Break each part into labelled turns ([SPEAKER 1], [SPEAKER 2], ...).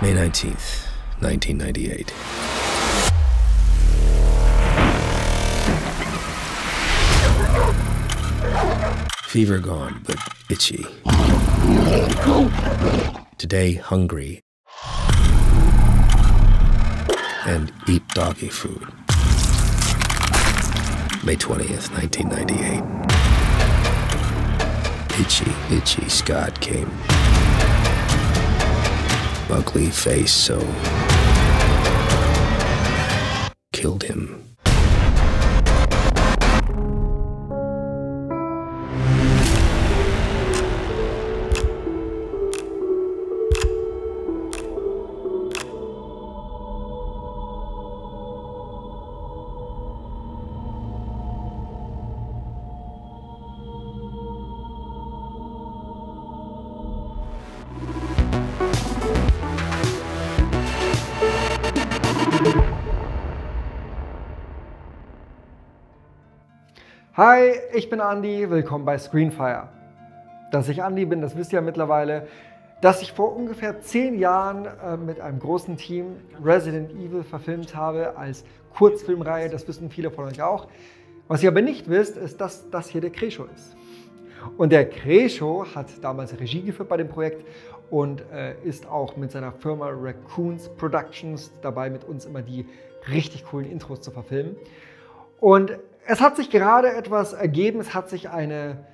[SPEAKER 1] May 19th, 1998. Fever gone, but itchy. Today, hungry. And eat doggy food. May 20th, 1998. Itchy Scott came. Ugly face, so killed him.
[SPEAKER 2] Hi, ich bin Andi, willkommen bei Screenfire. Dass ich Andi bin, das wisst ihr ja mittlerweile. Dass ich vor ungefähr 10 Jahren mit einem großen Team Resident Evil verfilmt habe als Kurzfilmreihe, das wissen viele von euch auch. Was ihr aber nicht wisst, ist, dass das hier der Gracie ist. Und der Gracie hat damals Regie geführt bei dem Projekt und ist auch mit seiner Firma Raccoons Productions dabei, mit uns immer die richtig coolen Intros zu verfilmen. Und es hat sich gerade etwas ergeben, es hat sich eine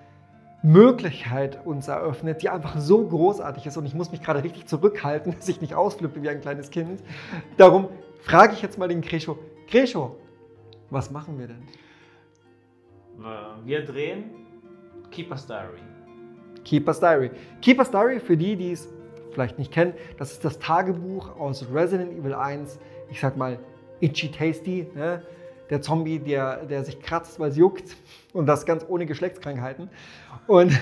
[SPEAKER 2] Möglichkeit uns eröffnet, die einfach so großartig ist und ich muss mich gerade richtig zurückhalten, dass ich nicht ausflippe wie ein kleines Kind. Darum frage ich jetzt mal den Gracie. Gracie, was machen wir denn?
[SPEAKER 3] Wir drehen Keeper's Diary.
[SPEAKER 2] Keeper's Diary. Keeper's Diary, für die, die es vielleicht nicht kennen, das ist das Tagebuch aus Resident Evil 1, ich sag mal itchy tasty, ne? Der Zombie, der sich kratzt, weil es juckt und das ganz ohne Geschlechtskrankheiten. Und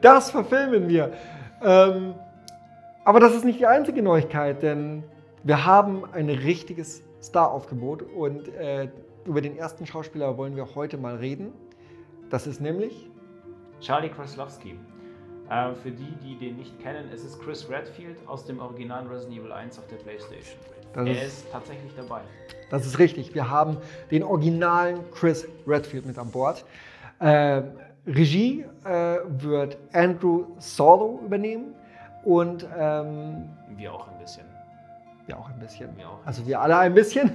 [SPEAKER 2] das verfilmen wir. Aber das ist nicht die einzige Neuigkeit, denn wir haben ein richtiges Staraufgebot und über den ersten Schauspieler wollen wir heute mal reden. Das ist nämlich
[SPEAKER 3] Kraslavsky. Für die, die den nicht kennen, es ist Chris Redfield aus dem originalen Resident Evil 1 auf der Playstation. Er ist tatsächlich dabei.
[SPEAKER 2] Das ist richtig. Wir haben den originalen Chris Redfield mit an Bord. Regie wird Andrew Solo übernehmen und
[SPEAKER 3] wir auch ein bisschen.
[SPEAKER 2] Wir auch ein bisschen.
[SPEAKER 3] Wir auch.
[SPEAKER 2] Also wir alle ein bisschen.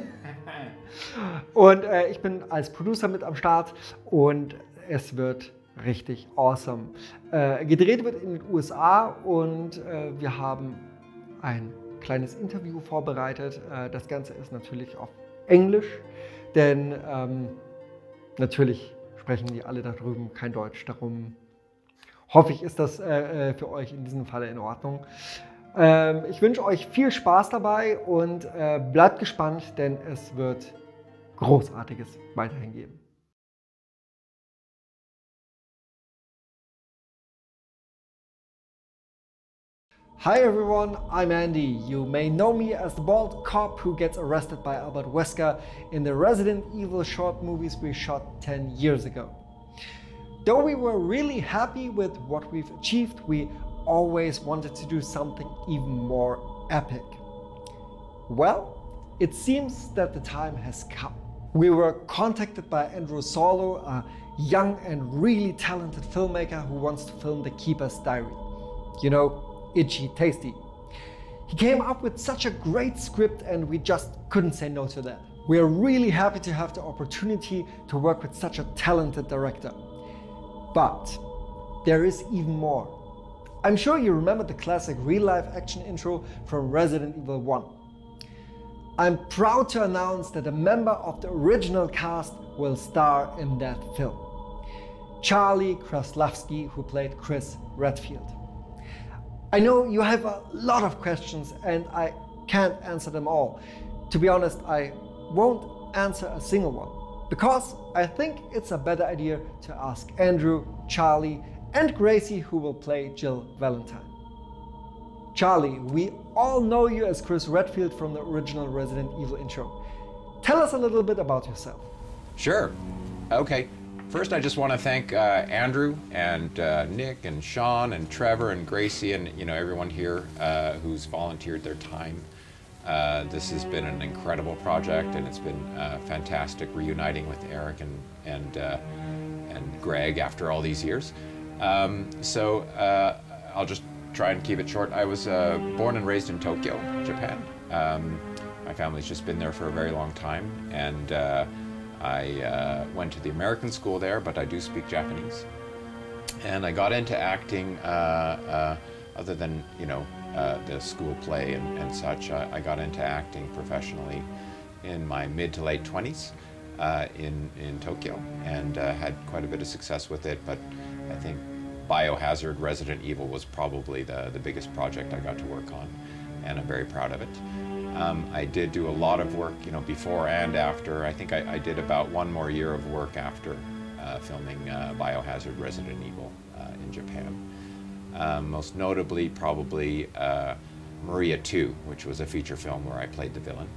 [SPEAKER 2] Und ich bin als Producer mit am Start und es wird richtig awesome. Gedreht wird in den USA und wir haben ein kleines Interview vorbereitet. Das Ganze ist natürlich auf Englisch, denn natürlich sprechen die alle da drüben kein Deutsch. Darum hoffe ich, ist das für euch in diesem Falle in Ordnung. Ich wünsche euch viel Spaß dabei und bleibt gespannt, denn es wird Großartiges weiterhin geben. Hi everyone, I'm Andy. You may know me as the bald cop who gets arrested by Albert Wesker in the Resident Evil short movies we shot 10 years ago. Though we were really happy with what we've achieved, we always wanted to do something even more epic. Well, it seems that the time has come. We were contacted by Andrew Solo, a young and really talented filmmaker who wants to film the Keeper's Diary. You know, itchy tasty. He came up with such a great script and we just couldn't say no to that. We are really happy to have the opportunity to work with such a talented director. But there is even more. I'm sure you remember the classic real-life action intro from Resident Evil 1. I'm proud to announce that a member of the original cast will star in that film. Kraslavsky, who played Chris Redfield. I know you have a lot of questions and I can't answer them all. To be honest, I won't answer a single one because I think it's a better idea to ask Andrew, Charlie and Gracie, who will play Jill Valentine. Charlie, we all know you as Chris Redfield from the original Resident Evil intro. Tell us a little bit about yourself.
[SPEAKER 4] Sure. Okay. First, I just want to thank Andrew and Nick and Sean and Trevor and Gracie and everyone here who's volunteered their time. This has been an incredible project, and it's been fantastic reuniting with Eric and Greg after all these years. So I'll just try and keep it short. I was born and raised in Tokyo, Japan. My family's just been there for a very long time, and I went to the American school there, but I do speak Japanese. And I got into acting, other than, the school play and such. I got into acting professionally in my mid to late 20s in Tokyo, and had quite a bit of success with it, but I think Biohazard Resident Evil was probably the biggest project I got to work on, and I'm very proud of it. I did do a lot of work, before and after. I think I did about one more year of work after filming Biohazard Resident Evil in Japan. Most notably, probably Maria 2, which was a feature film where I played the villain.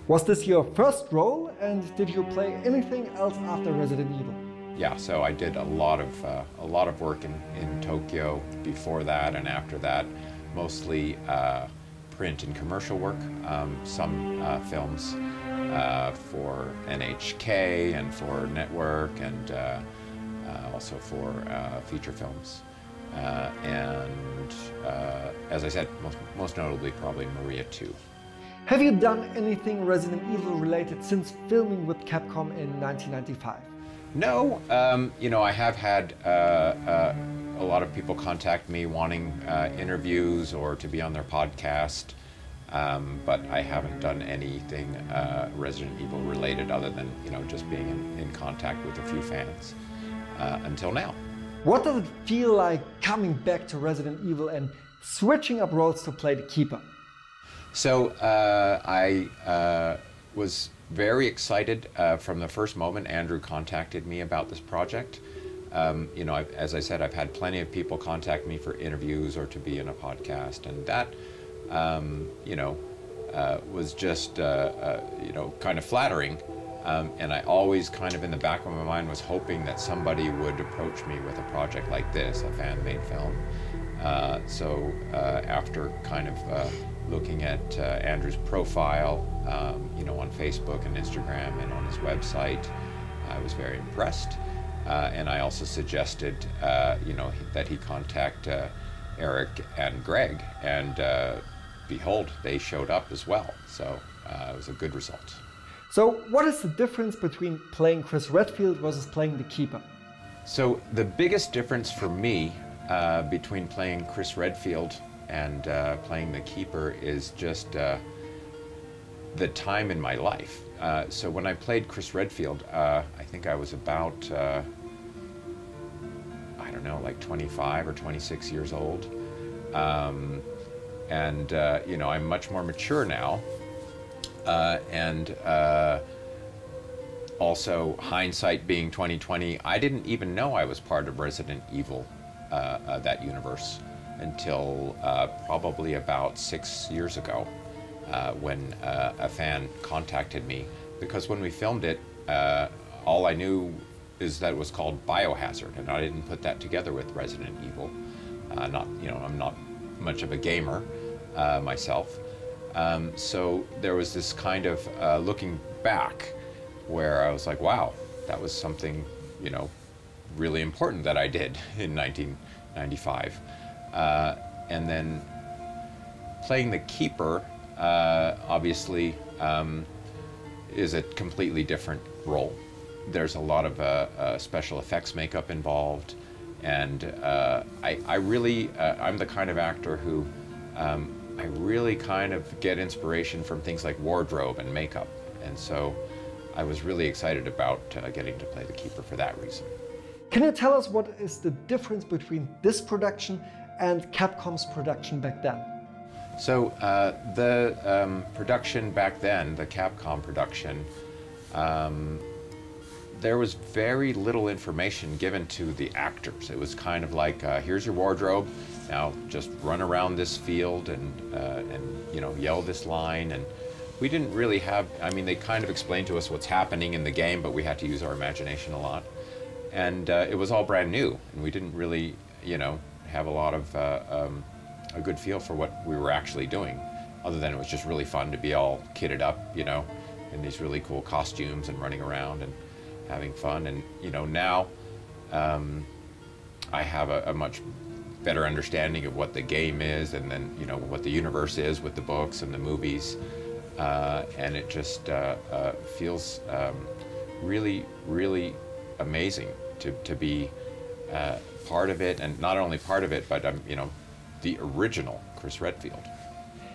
[SPEAKER 2] Was this your first role, and did you play anything else after Resident Evil?
[SPEAKER 4] Yeah, so I did a lot of work in Tokyo before that and after that, mostly print and commercial work, some films for NHK and for Network, and also for feature films. And as I said, most notably probably Maria 2.
[SPEAKER 2] Have you done anything Resident Evil related since filming with Capcom in 1995?
[SPEAKER 4] No, I have had a lot of people contact me wanting interviews or to be on their podcast, but I haven't done anything Resident Evil related other than, just being in contact with a few fans until now.
[SPEAKER 2] What does it feel like coming back to Resident Evil and switching up roles to play the Keeper?
[SPEAKER 4] So I was very excited from the first moment Andrew contacted me about this project. As I said, I've had plenty of people contact me for interviews or to be in a podcast, and that, was just, kind of flattering. And I always kind of in the back of my mind was hoping that somebody would approach me with a project like this, a fan-made film. So after kind of looking at Andrew's profile, on Facebook and Instagram and on his website, I was very impressed. And I also suggested, that he contact Eric and Greg, and behold, they showed up as well. So it was a good result.
[SPEAKER 2] So what is the difference between playing Chris Redfield versus playing the Keeper?
[SPEAKER 4] So the biggest difference for me between playing Chris Redfield and playing the Keeper is just the time in my life. So when I played Chris Redfield, I think I was about, like 25 or 26 years old. I'm much more mature now. Also, hindsight being 2020, I didn't even know I was part of Resident Evil, that universe, until probably about 6 years ago, when a fan contacted me. Because when we filmed it, all I knew is that it was called Biohazard, and I didn't put that together with Resident Evil. I'm not much of a gamer myself. So there was this kind of looking back where I was like, wow, that was something, really important that I did in 1995. And then playing the Keeper, obviously, is a completely different role. There's a lot of special effects makeup involved, and I'm the kind of actor who I really kind of get inspiration from things like wardrobe and makeup, and so I was really excited about getting to play the Keeper for that reason.
[SPEAKER 2] Can you tell us what is the difference between this production and Capcom's production back then?
[SPEAKER 4] So the production back then, the Capcom production, there was very little information given to the actors. It was kind of like, here's your wardrobe, now just run around this field and yell this line. And we didn't really have, they kind of explained to us what's happening in the game, but we had to use our imagination a lot. and it was all brand new, and we didn't really, you know, have a lot of a good feel for what we were actually doing, other than it was just really fun to be all kitted up, you know, in these really cool costumes and running around and having fun. And you know, now I have a much better understanding of what the game is, and then, you know, what the universe is with the books and the movies, and it just feels really, really amazing to be part of it, and not only part of it, but you know, the original Chris Redfield.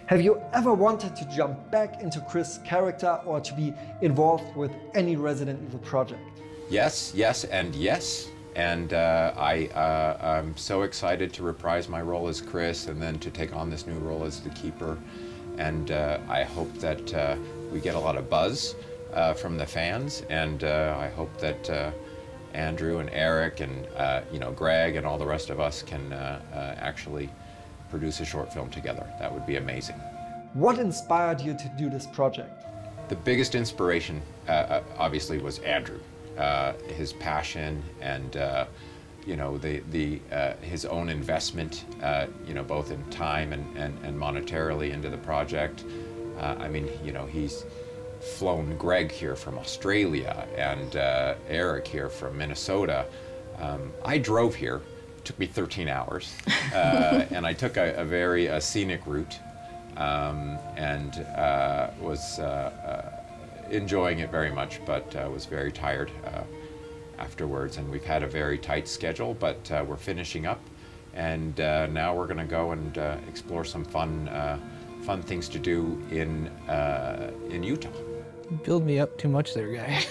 [SPEAKER 2] Have you ever wanted to jump back into Chris' character or to be involved with any Resident Evil project?
[SPEAKER 4] Yes, yes, and yes. And I'm so excited to reprise my role as Chris, and then to take on this new role as the Keeper. And I hope that we get a lot of buzz from the fans, and I hope that Andrew and Eric and you know, Greg and all the rest of us can actually produce a short film together. That would be amazing.
[SPEAKER 2] What inspired you to do this project?
[SPEAKER 4] The biggest inspiration obviously was Andrew. His passion and you know, his own investment, you know, both in time and monetarily into the project. I mean, you know, he's flown Greg here from Australia and Eric here from Minnesota. I drove here. It took me 13 hours, and I took a very scenic route, and was enjoying it very much, but was very tired afterwards. And we've had a very tight schedule, but we're finishing up, and now we're going to go and explore some fun things to do in Utah.
[SPEAKER 5] You build me up too much there, guy.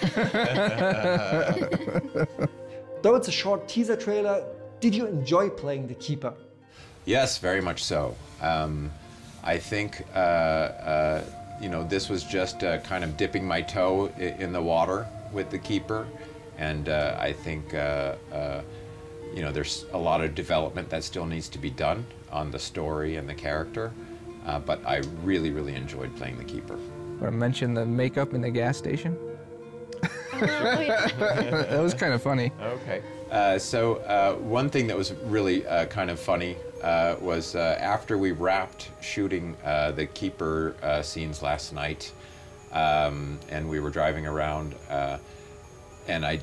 [SPEAKER 2] Though it's a short teaser trailer, did you enjoy playing the Keeper?
[SPEAKER 4] Yes, very much so. I think you know, this was just kind of dipping my toe in the water with the Keeper, and I think you know, there's a lot of development that still needs to be done on the story and the character, but I really, really enjoyed playing the Keeper.
[SPEAKER 5] Want to mention the makeup in the gas station? That was kind of funny.
[SPEAKER 4] Okay. So one thing that was really kind of funny was after we wrapped shooting the Keeper scenes last night, and we were driving around, and I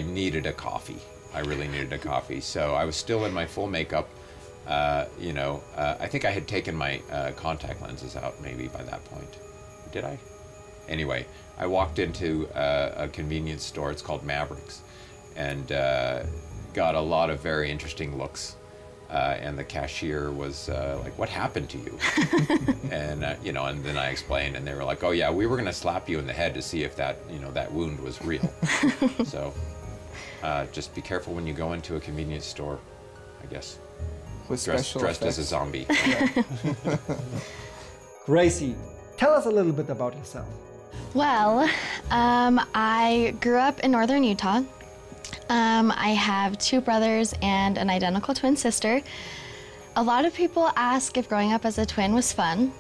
[SPEAKER 4] needed a coffee. I really needed a coffee. So I was still in my full makeup. You know, I think I had taken my contact lenses out maybe by that point. Did I? Anyway, I walked into a convenience store. It's called Mavericks, and got a lot of very interesting looks. And the cashier was like, "What happened to you?" And you know, and then I explained, and they were like, "Oh yeah, we were going to slap you in the head to see if that, you know, that wound was real." So just be careful when you go into a convenience store, I guess.
[SPEAKER 5] With
[SPEAKER 4] Dressed as a zombie.
[SPEAKER 2] Gracie, tell us a little bit about yourself.
[SPEAKER 6] Well, I grew up in northern Utah. I have 2 brothers and an identical twin sister. A lot of people ask if growing up as a twin was fun.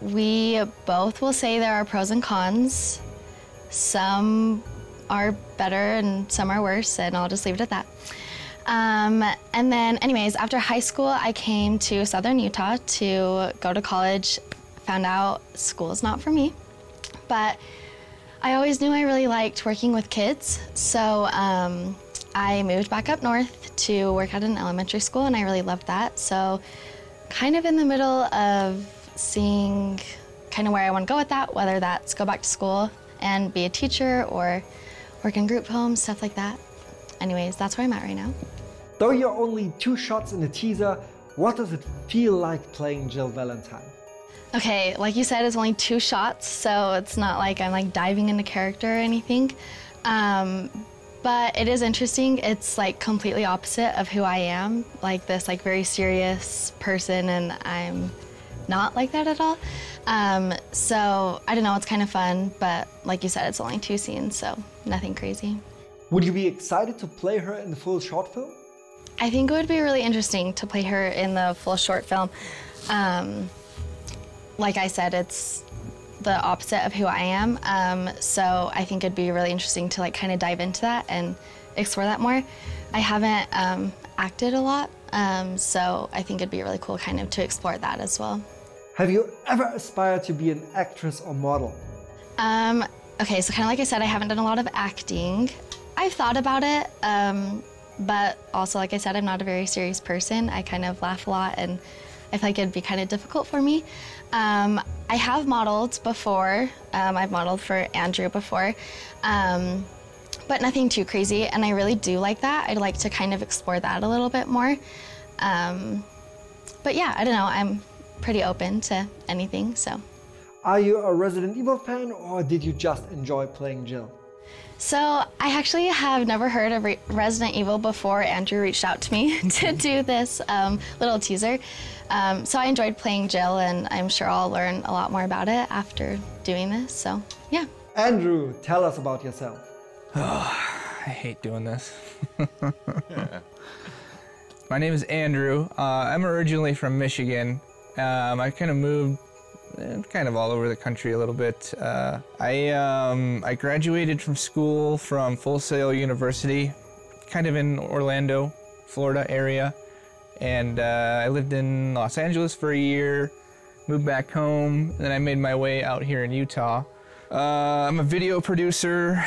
[SPEAKER 6] We both will say there are pros and cons. Some are better and some are worse, and I'll just leave it at that. And then anyways, after high school, I came to southern Utah to go to college. Found out school is not for me, but I always knew I really liked working with kids. So I moved back up north to work at an elementary school, and I really loved that. So kind of in the middle of seeing kind of where I want to go with that, whether that's go back to school and be a teacher or work in group homes, stuff like that. Anyways, that's where I'm at right now.
[SPEAKER 2] Though you're only 2 shots in the teaser, what does it feel like playing Jill Valentine?
[SPEAKER 6] Okay, like you said, it's only 2 shots, so it's not like I'm like diving into character or anything. But it is interesting. It's like completely opposite of who I am, like this like very serious person, and I'm not like that at all. So I don't know, it's kind of fun, but like you said, it's only 2 scenes, so nothing crazy.
[SPEAKER 2] Would you be excited to play her in the full short film?
[SPEAKER 6] I think it would be really interesting to play her in the full short film. Like I said, the opposite of who I am. So I think it'd be really interesting to like kind of dive into that and explore that more. I haven't acted a lot, so I think it'd be really cool kind of to explore that as well.
[SPEAKER 2] Have you ever aspired to be an actress or model?
[SPEAKER 6] Okay, so kind of like I said, I haven't done a lot of acting. I've thought about it, but also like I said, I'm not a very serious person. I kind of laugh a lot, and I feel like it'd be kind of difficult for me. I have modeled before. I've modeled for Andrew before, but nothing too crazy, and I really do like that. I'd like to kind of explore that a little bit more. But yeah, I don't know, I'm pretty open to anything, so.
[SPEAKER 2] Are you a Resident Evil fan, or did you just enjoy playing Jill?
[SPEAKER 6] So I actually have never heard of Resident Evil before Andrew reached out to me to do this little teaser. So I enjoyed playing Jill, and I'm sure I'll learn a lot more about it after doing this, so yeah.
[SPEAKER 2] Andrew, tell us about yourself.
[SPEAKER 5] Oh, I hate doing this. My name is Andrew. I'm originally from Michigan. I kind of moved kind of all over the country a little bit. I graduated from school from Full Sail University, kind of in Orlando, Florida area. And I lived in Los Angeles for a year, moved back home, and then I made my way out here in Utah. I'm a video producer.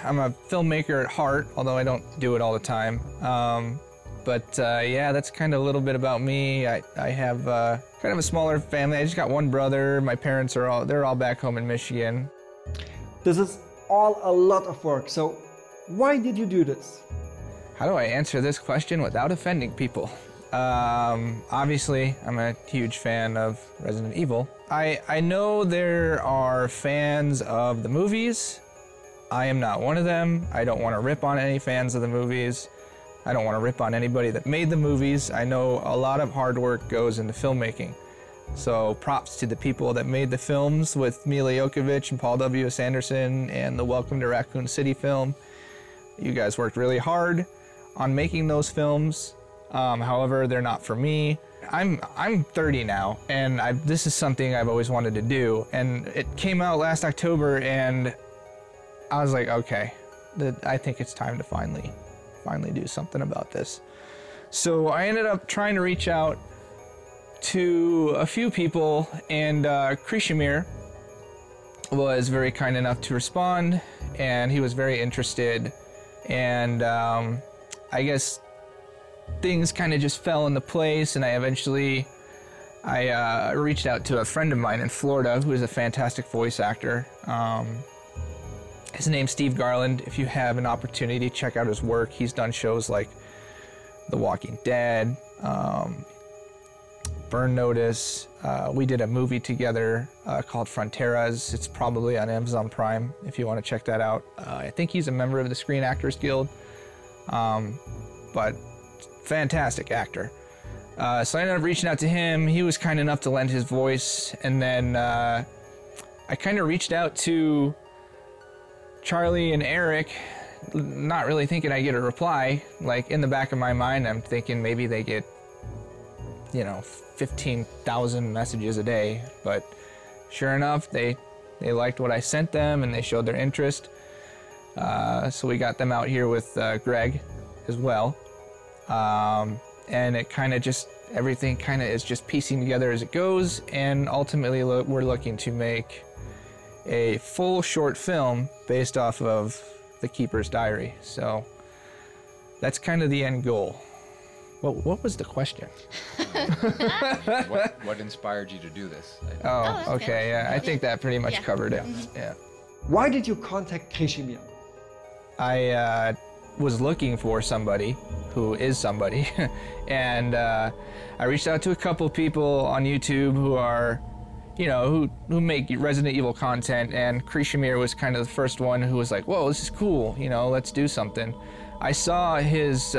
[SPEAKER 5] I'm a filmmaker at heart, although I don't do it all the time. Yeah, that's kind of a little bit about me. I have kind of a smaller family. I just got one brother. My parents are they're all back home in Michigan.
[SPEAKER 2] This is all a lot of work, so why did you do this?
[SPEAKER 5] How do I answer this question without offending people? Obviously, I'm a huge fan of Resident Evil. I know there are fans of the movies. I am not one of them. I don't want to rip on any fans of the movies. I don't want to rip on anybody that made the movies. I know a lot of hard work goes into filmmaking. So props to the people that made the films with Mila Jovovich and Paul W.S. Anderson and the Welcome to Raccoon City film. You guys worked really hard on making those films. However, they're not for me. I'm 30 now, and this is something I've always wanted to do. And it came out last October, and I was like, okay, I think it's time to finally do something about this. So I ended up trying to reach out to a few people, and Kraslavsky was very kind enough to respond, and he was very interested. And I guess things kind of just fell into place, and I reached out to a friend of mine in Florida who is a fantastic voice actor. His name's Steve Garland. If you have an opportunity, check out his work. He's done shows like The Walking Dead, Burn Notice. We did a movie together called Fronteras. It's probably on Amazon Prime if you want to check that out. I think he's a member of the Screen Actors Guild, but fantastic actor. So I ended up reaching out to him. He was kind enough to lend his voice, and then I kind of reached out to Charlie and Eric, not really thinking I get a reply. Like, in the back of my mind, I'm thinking maybe they get, 15,000 messages a day. But sure enough, they liked what I sent them, and they showed their interest. So we got them out here with Greg as well. And it kind of just, everything kind of is just piecing together as it goes. And ultimately, we're looking to make a full short film based off of The Keeper's Diary. So that's kind of the end goal. What was the question?
[SPEAKER 4] What inspired you to do this?
[SPEAKER 5] Oh, okay, yeah. I think that pretty much covered it. Yeah.
[SPEAKER 2] Why did you contact Kraslavsky?
[SPEAKER 5] I was looking for somebody who is somebody, and I reached out to a couple people on YouTube who are, who make Resident Evil content, and Kraslavsky was kind of the first one who was like, whoa, this is cool, let's do something. I saw his,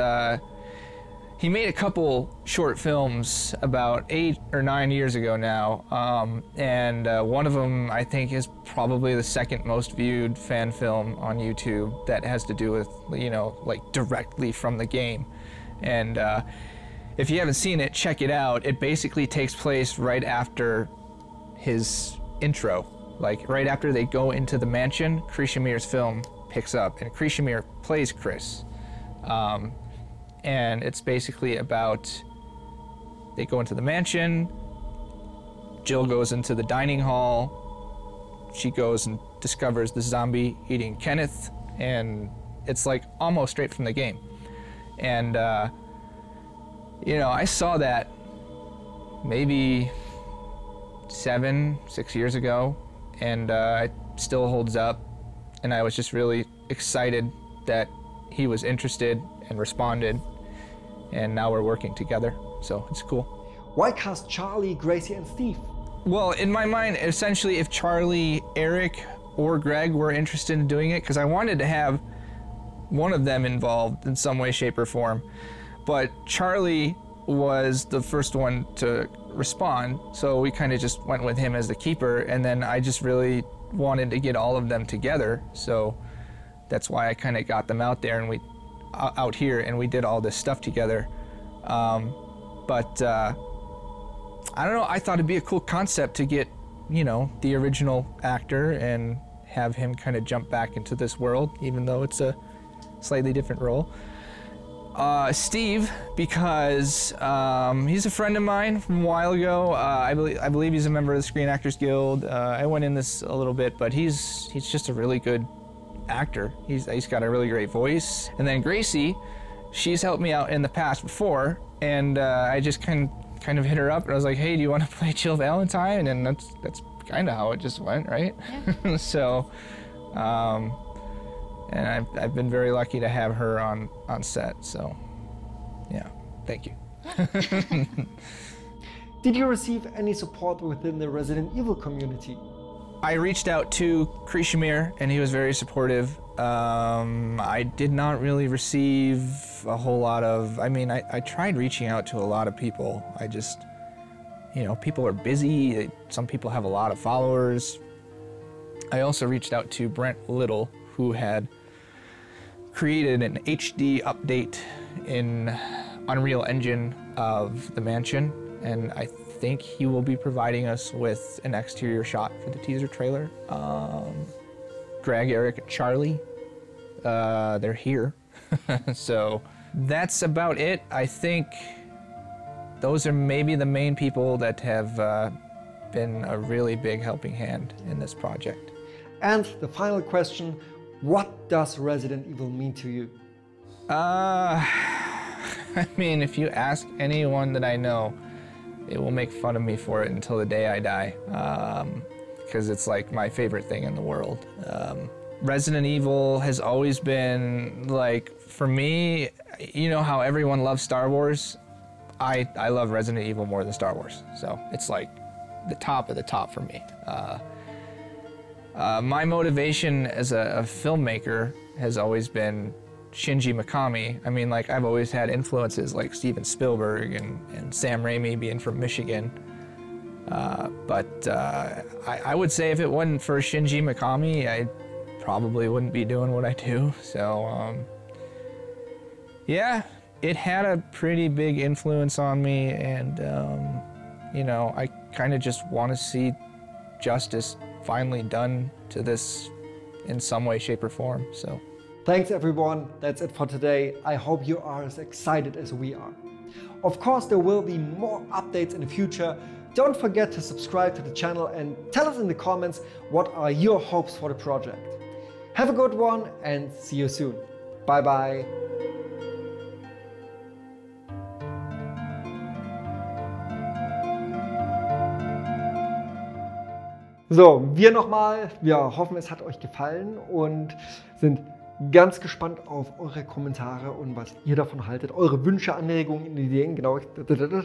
[SPEAKER 5] he made a couple short films about 8 or 9 years ago now, and one of them I think is probably the second most viewed fan film on YouTube that has to do with, like directly from the game. And if you haven't seen it, check it out. It basically takes place right after his intro Like right after they go into the mansion, Krasimir's film picks up, and Krasimir plays Chris. And it's basically about, they go into the mansion, Jill goes into the dining hall, she goes and discovers the zombie eating Kenneth, and it's like almost straight from the game. And you know, I saw that maybe 6 years ago, and it still holds up, and I was just really excited that he was interested and responded, and now we're working together, so it's cool.
[SPEAKER 2] Why cast Charlie, Gracie, and Steve?
[SPEAKER 5] Well, in my mind, essentially, if Charlie, Eric, or Greg were interested in doing it, because I wanted to have one of them involved in some way, shape, or form, but Charlie was the first one to respond, so we kind of just went with him as the keeper, and then I just really wanted to get all of them together, so that's why I kind of got them out there and out here, and we did all this stuff together. But I don't know, I thought it'd be a cool concept to get, you know, the original actor and have him kind of jump back into this world, even though it's a slightly different role. Steve, because he's a friend of mine from a while ago. I believe he's a member of the Screen Actors Guild. I went in this a little bit, but he's just a really good actor. He's got a really great voice. And then Gracie, she's helped me out in the past before, and I just kind of hit her up, and I was like, hey, do you want to play Jill Valentine? And that's kind of how it just went, right? Yeah. So, and I've been very lucky to have her on set, so yeah, thank you.
[SPEAKER 2] Did you receive any support within the Resident Evil community?
[SPEAKER 5] I reached out to Krasimir, and he was very supportive. I did not really receive a whole lot of, I mean, I tried reaching out to a lot of people. I just, you know, people are busy. Some people have a lot of followers. I also reached out to Brent Little, who had created an HD update in Unreal Engine of the mansion, and I think he will be providing us with an exterior shot for the teaser trailer. Greg, Eric, and Charlie, they're here. So that's about it. I think those are maybe the main people that have been a really big helping hand in this project.
[SPEAKER 2] And the final question, what does Resident Evil mean to you?
[SPEAKER 5] I mean, if you ask anyone that I know, they will make fun of me for it until the day I die, because it's like my favorite thing in the world. Resident Evil has always been, like, for me, you know how everyone loves Star Wars? I love Resident Evil more than Star Wars, so it's like the top of the top for me. My motivation as a filmmaker has always been Shinji Mikami. I mean, like, I've always had influences like Steven Spielberg and Sam Raimi, being from Michigan. But I would say if it wasn't for Shinji Mikami, I probably wouldn't be doing what I do. So, yeah, it had a pretty big influence on me, and, you know, I kind of just want to see justice finally done to this in some way, shape, or form. So.
[SPEAKER 2] Thanks everyone, that's it for today. I hope you are as excited as we are. Of course, there will be more updates in the future. Don't forget to subscribe to the channel and tell us in the comments what are your hopes for the project. Have a good one and see you soon. Bye bye. So, wir nochmal. Wir hoffen, es hat euch gefallen und sind ganz gespannt auf eure Kommentare und was ihr davon haltet. Eure Wünsche, Anregungen, Ideen, genau,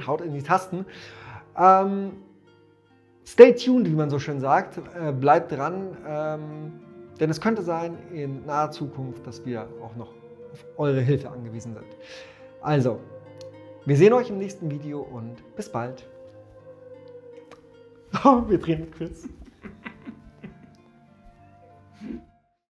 [SPEAKER 2] haut in die Tasten. Stay tuned, wie man so schön sagt. Bleibt dran, denn es könnte sein in naher Zukunft, dass wir auch noch auf eure Hilfe angewiesen sind. Also, wir sehen euch im nächsten Video und bis bald. Wir drehen mit Chris.